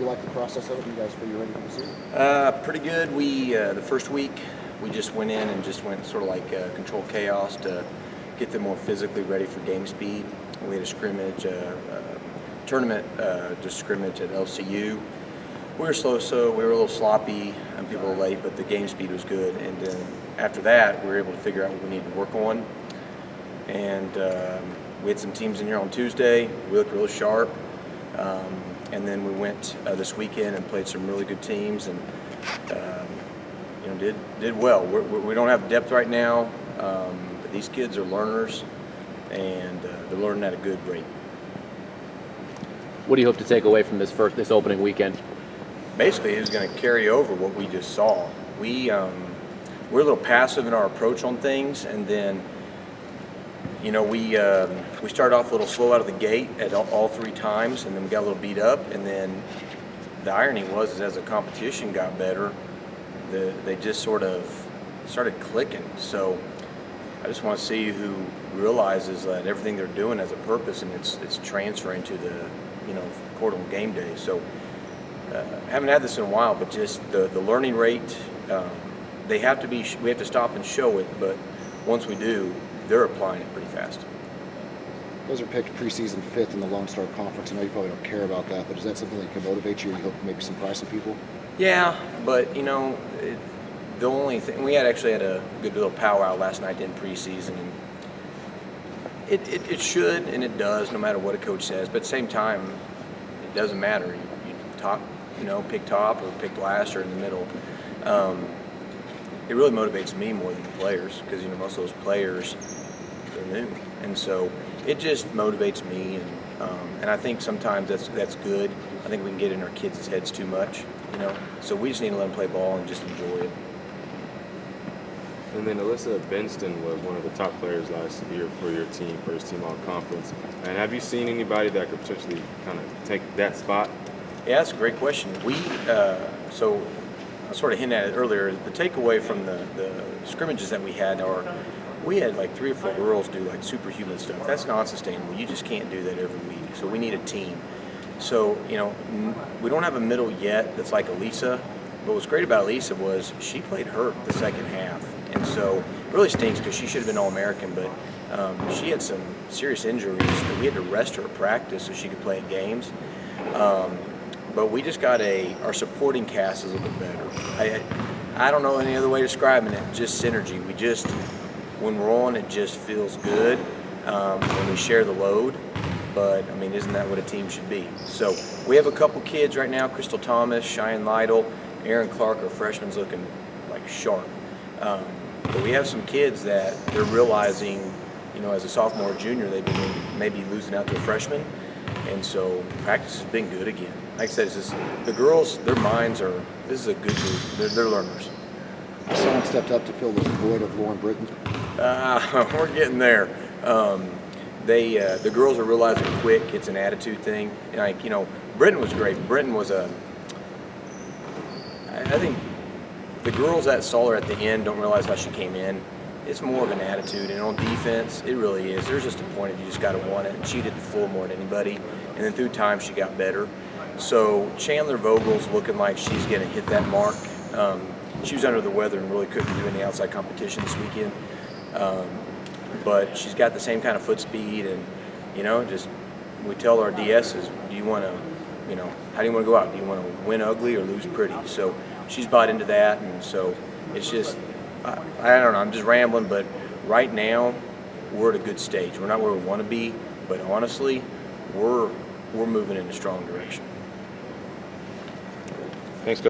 you like the process of it? You guys feel you're ready for the season? Pretty good. We the first week we just went in and just went sort of like control chaos to get them more physically ready for game speed. We had a scrimmage, tournament, just scrimmage at LCU. We were slow, so we were a little sloppy and people were late, but the game speed was good. And then after that, we were able to figure out what we needed to work on. And we had some teams in here on Tuesday. We looked really sharp. And then we went this weekend and played some really good teams and did well. We don't have depth right now, but these kids are learners and they're learning at a good rate. What do you hope to take away from this opening weekend? Basically, it's going to carry over what we just saw. We're a little passive in our approach on things, and then we started off a little slow out of the gate at all 3 times, and then we got a little beat up. And then the irony was, as the competition got better, they just sort of started clicking. So I just want to see who realizes that everything they're doing has a purpose, and it's transferring to the court on game day. So haven't had this in a while, but just the learning rate. We have to stop and show it, but once we do, they're applying it pretty fast. Those are picked preseason 5th in the Lone Star Conference. I know you probably don't care about that, but is that something that can motivate you? You hope maybe surprise some people? Yeah, but the only thing we actually had a good little powwow last night in preseason, and it should and it does, no matter what a coach says. But at the same time, it doesn't matter. You pick top or pick last or in the middle. It really motivates me more than the players, because most of those players, they're new, and so it just motivates me, and I think sometimes that's good. I think we can get in our kids' heads too much, so we just need to let them play ball and just enjoy it. And then Alyssa Benston was one of the top players last year for your team, first team all conference. And have you seen anybody that could potentially kind of take that spot? Yeah, that's a great question. So I sort of hinted at it earlier. The takeaway from the scrimmages that we had we had like 3 or 4 girls do like superhuman stuff. That's not sustainable. You just can't do that every week. So we need a team. So we don't have a middle yet that's like Elisa. But what's great about Elisa was she played hurt the second half, and so it really stinks because she should have been All-American. But she had some serious injuries that we had to rest her at practice so she could play at games. But we just got our supporting cast is a little bit better. I don't know any other way of describing it, just synergy. When we're on, it just feels good when we share the load. But, isn't that what a team should be? So we have a couple kids right now, Crystal Thomas, Cheyenne Lytle, Aaron Clark, our freshman's looking like sharp. But we have some kids that they're realizing, as a sophomore or junior, they've been maybe losing out to a freshman. And so practice has been good again. Like I said, it's just, the girls, their minds this is a good group. They're learners. Someone stepped up to fill the void of Lauren Britton? We're getting there. The girls are realizing quick it's an attitude thing. Britton was great. Britton was I think the girls that saw her at the end don't realize how she came in. It's more of an attitude, and on defense, it really is. There's just a point of you just got to want it, and she did the full more than anybody, and then through time she got better. So Chandler Vogel's looking like she's going to hit that mark. She was under the weather and really couldn't do any outside competition this weekend, but she's got the same kind of foot speed, and just we tell our DSs, do you want to, how do you want to go out? Do you want to win ugly or lose pretty? So she's bought into that, and so it's just, I don't know, I'm just rambling, but right now we're at a good stage. We're not where we want to be, but honestly, we're moving in a strong direction. Thanks, Coach.